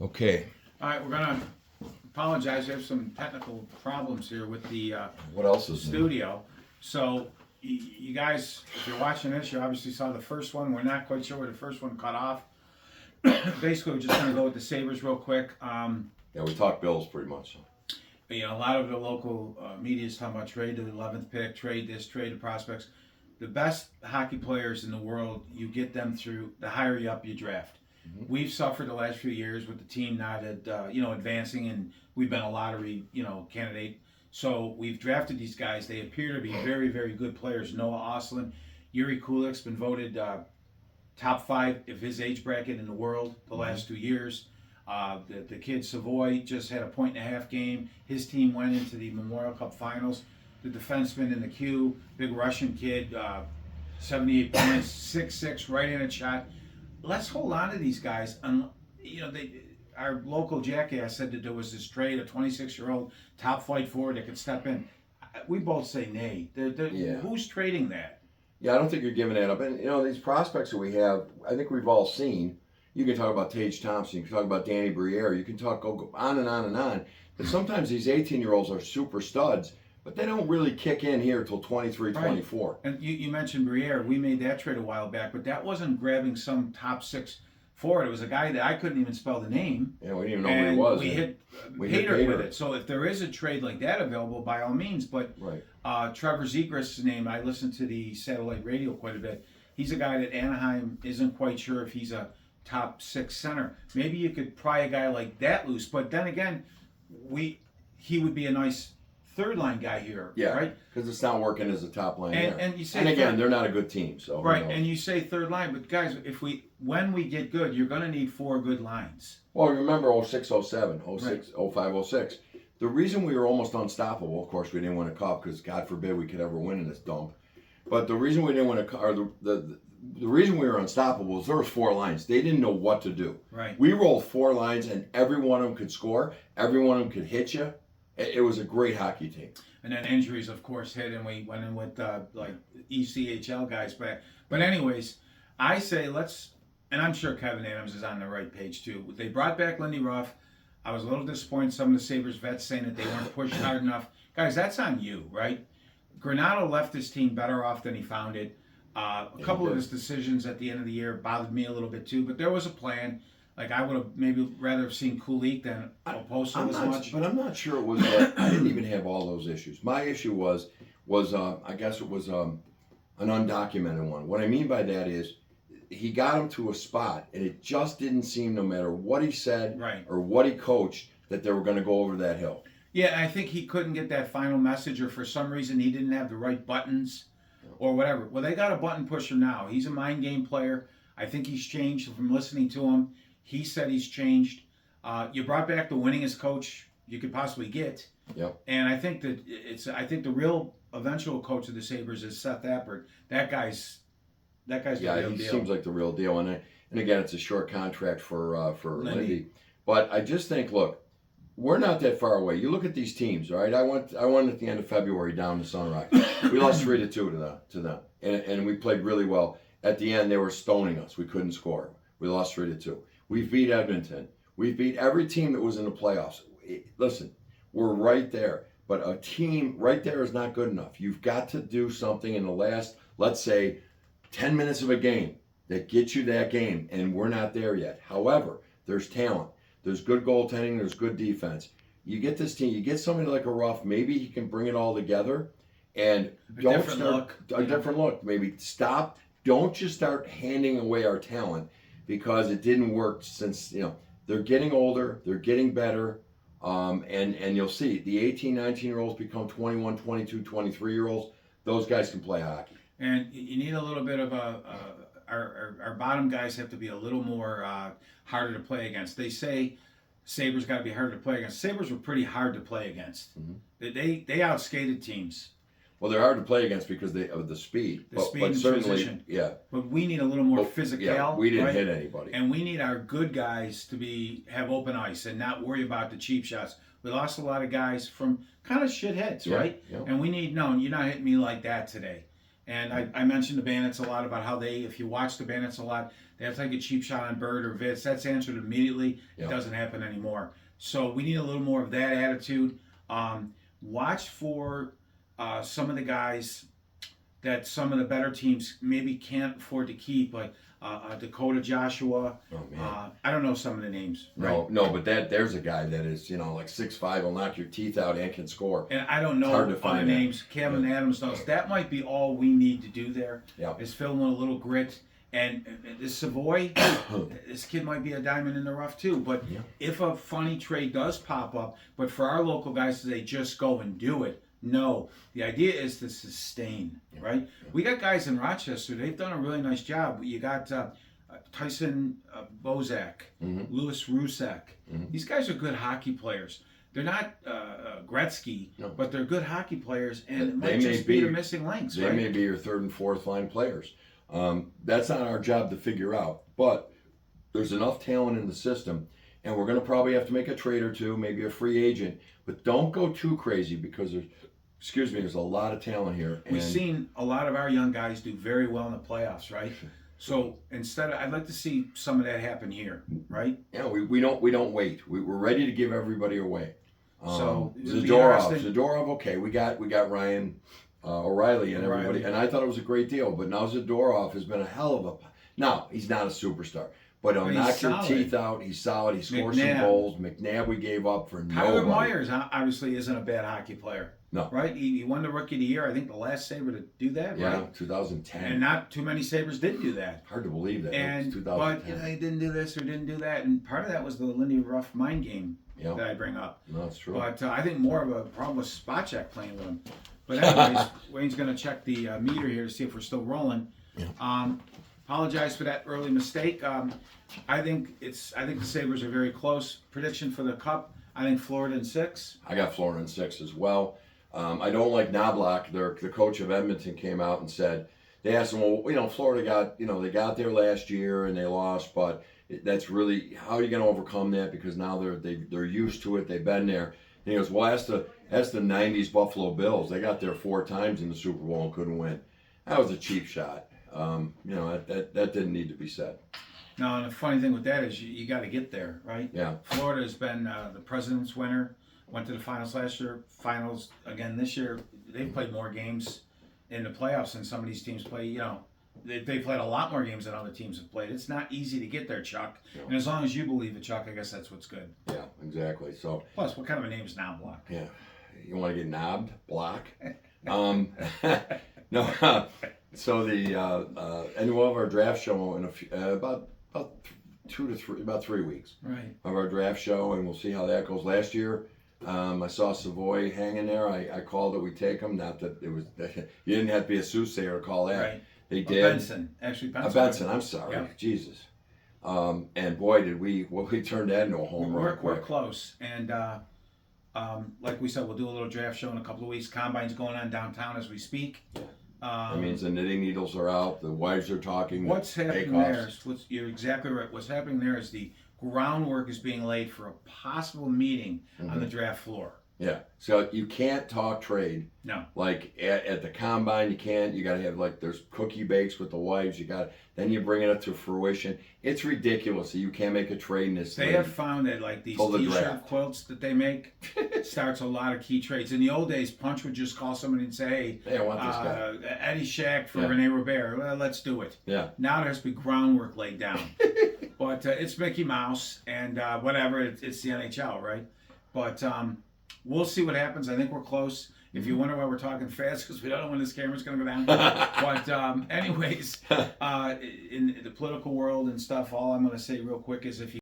Okay. All right, we're gonna apologize. We have some technical problems here with the What else is new? studio. So, you guys, if you're watching this, you obviously saw the first one. We're not quite sure where the first one cut off. Basically, we're just gonna go with the Sabres real quick. Yeah, we talked Bills pretty much. A lot of the local media is talking about trade the 11th pick, trade this, trade the prospects. The best hockey players in the world, you get them through the higher you up you draft. We've suffered the last few years with the team not advancing, and we've been a lottery candidate. So we've drafted these guys. They appear to be very, very good players. Noah Ostlund, Yuri Kulik's been voted top 5 of his age bracket in the world the last 2 years. The kid Savoy just had a point-and-a-half game. His team went into the Memorial Cup Finals. The defenseman in the queue, big Russian kid, 78 points, 6'6", right-handed shot. Let's hold on to these guys. Our local jackass said that there was this trade, a 26-year-old top flight forward that could step in. We both say nay. Yeah. Who's trading that? Yeah, I don't think you're giving that up. And, these prospects that we have, I think we've all seen. You can talk about Tage Thompson. You can talk about Danny Briere. You can go on and on and on. But sometimes these 18-year-olds are super studs, but they don't really kick in here till 23, Right. 24. And you mentioned Briere. We made that trade a while back, but that wasn't grabbing some top 6 forward. It was a guy that I couldn't even spell the name. Yeah, we didn't even know who he was. We hit Pater with it. So if there is a trade like that available, by all means. But Right. Trevor Zegras' name, I listen to the satellite radio quite a bit. He's a guy that Anaheim isn't quite sure if he's a top 6 center. Maybe you could pry a guy like that loose. But then again, he would be a nice third line guy here, Yeah, right? because it's not working as a top line And- there. and you say and again, third- they're not a good team, so who Right, knows? and you say third line, but guys, when we get good, you're going to need 4 good lines. Well, remember 06, 07, 06, Right. 05, 06. The reason we were almost unstoppable, of course, we didn't win a cup because God forbid we could ever win in this dump. But the reason we didn't win a cup, or the reason we were unstoppable is there was 4 lines. They didn't know what to do. Right. We rolled 4 lines, and every one of them could score. Every one of them could hit you. It was a great hockey team. And then injuries, of course, hit, and we went in with like ECHL guys back. But anyways, I say and I'm sure Kevin Adams is on the right page too. They brought back Lindy Ruff. I was a little disappointed some of the Sabres vets saying that they weren't pushed hard enough. Guys, that's on you, right? Granado left his team better off than he found it. A couple of his decisions at the end of the year bothered me a little bit too, but there was a plan. Like, I would have maybe rather have seen Kulik than Oposo as much. But I'm not sure it was. I didn't even have all those issues. My issue was I guess it was an undocumented one. What I mean by that is he got him to a spot, and it just didn't seem, no matter what he said Right. or what he coached, that they were going to go over that hill. Yeah, I think he couldn't get that final message, or for some reason he didn't have the right buttons or whatever. Well, they got a button pusher now. He's a mind game player. I think he's changed from listening to him. He said he's changed. You brought back the winningest coach you could possibly get. Yep. And I think that I think the real eventual coach of the Sabres is Seth Appert. That guy's the real he deal. seems like the real deal. And again, it's a short contract for Lindy. But I just think, look, we're not that far away. You look at these teams, right? I went at the end of February down to Sunrock. We lost 3-2 to them, and we played really well. At the end, they were stoning us. We couldn't score. We lost 3-2. We beat Edmonton. We beat every team that was in the playoffs. Listen, we're right there. But a team right there is not good enough. You've got to do something in the last, let's say, 10 minutes of a game that gets you that game, and we're not there yet. However, there's talent. There's good goaltending. There's good defense. You get this team, you get somebody like a Ruff, maybe he can bring it all together, and a different look. Maybe stop. Don't just start handing away our talent because it didn't work since, they're getting older, they're getting better, and you'll see the 18, 19-year-olds become 21, 22, 23-year-olds. Those guys can play hockey. And you need a little bit of our bottom guys have to be a little more harder to play against. They say Sabres got to be harder to play against. Sabres were pretty hard to play against. Mm-hmm. They outskated teams. Well, they're hard to play against because of the speed. Speed and certainly, transition. Yeah. But we need a little more physical. Yeah, we didn't right? hit anybody. And we need our good guys to have open ice and not worry about the cheap shots. We lost a lot of guys from kind of shitheads, right? Yeah. And we need, no, you're not hitting me like that today. And I mentioned the Bandits a lot about how if you watch the Bandits a lot, They have to take a cheap shot on Bird or Vitz. That's answered immediately. Yeah. It doesn't happen anymore. So we need a little more of that attitude. Watch for some of the guys that some of the better teams maybe can't afford to keep, like Dakota Joshua. Oh man, I don't know some of the names. Right? no, but there's a guy that is like 6'5", will knock your teeth out and can score. And I don't know hard to other find names. Kevin Adams knows. That might be all we need to do there. Yeah. Is fill in a little grit. And this Savoy, this kid might be a diamond in the rough too. But if a funny trade does pop up, but for our local guys to say just go and do it, no. The idea is to sustain, right? Yeah. We got guys in Rochester. They've done a really nice job. You got Tyson Bozak, Louis Rusak. These guys are good hockey players. They're not Gretzky, but they're good hockey players, and it might just be the missing links. They may be your third and fourth line players. That's not our job to figure out, but there's enough talent in the system, and we're going to probably have to make a trade or two, maybe a free agent, but don't go too crazy because there's a lot of talent here. We've seen a lot of our young guys do very well in the playoffs, right? So I'd like to see some of that happen here, right? Yeah, we don't wait. We're ready to give everybody away. So Zadorov, okay, we got Ryan O'Reilly and everybody, and I thought it was a great deal. But now Zadorov has been a hell of a. Now he's not a superstar, but he'll knock your teeth out. He's solid. He scores some goals. McNabb we gave up for Tyler nobody. Myers obviously isn't a bad hockey player. No. Right? He won the Rookie of the Year. I think the last Sabre to do that, yeah, right? 2010. And not too many Sabres did do that. Hard to believe that. And, it was 2010. But he didn't do this or didn't do that. And part of that was the Lindy Ruff mind game that I bring up. No, that's true. But I think more of a problem was Spacek playing with him. But anyways, Wayne's going to check the meter here to see if we're still rolling. Yeah. Apologize for that early mistake. I think the Sabres are very close. Prediction for the Cup, I think Florida in 6. I got Florida in 6 as well. I don't like Knobloch. The coach of Edmonton came out and said, they asked him, well, Florida got, they got there last year and they lost, but that's really, how are you going to overcome that? Because now they're used to it. They've been there. And he goes, well, that's the 90s Buffalo Bills. They got there 4 times in the Super Bowl and couldn't win. That was a cheap shot. That didn't need to be said. No, and the funny thing with that is you got to get there, right? Yeah. Florida has been the President's winner. Went to the finals last year. Finals again this year. They've played more games in the playoffs than some of these teams play. They played a lot more games than other teams have played. It's not easy to get there, Chuck. Yeah. And as long as you believe it, Chuck, I guess that's what's good. Yeah, exactly. So. Plus, what kind of a name is Knobloch? Yeah. You want to get knobbed? Block? No. So and we'll have our draft show in about 3 weeks. Right. Of our draft show, and we'll see how that goes. Last year, I saw Savoy hanging there. I called it. We take him. Not that it was. You didn't have to be a soothsayer to call that. Right. They did. Benson. Benson. I'm sorry. Yep. Jesus. And boy, did we turned that into a home run. We're close. And like we said, we'll do a little draft show in a couple of weeks. Combine's going on downtown as we speak. Yeah. That means the knitting needles are out. The wives are talking. What's happening there? You're exactly right. What's happening there is the groundwork is being laid for a possible meeting on the draft floor. Yeah. So you can't talk trade. No. Like at the combine, you can't. You got to have there's cookie bakes with the wives. Then you bring it up to fruition. It's ridiculous that you can't make a trade in this. They have found that these T-shirt quilts that they make starts a lot of key trades. In the old days, Punch would just call somebody and say, "Hey, I want this guy, Eddie Shack for Rene Robert. Well, let's do it." Yeah. Now there has to be groundwork laid down. But it's Mickey Mouse and whatever. It's the NHL, right? But we'll see what happens. I think we're close. If you wonder why we're talking fast, because we don't know when this camera's going to go down. But anyways, in the political world and stuff, all I'm going to say real quick is if you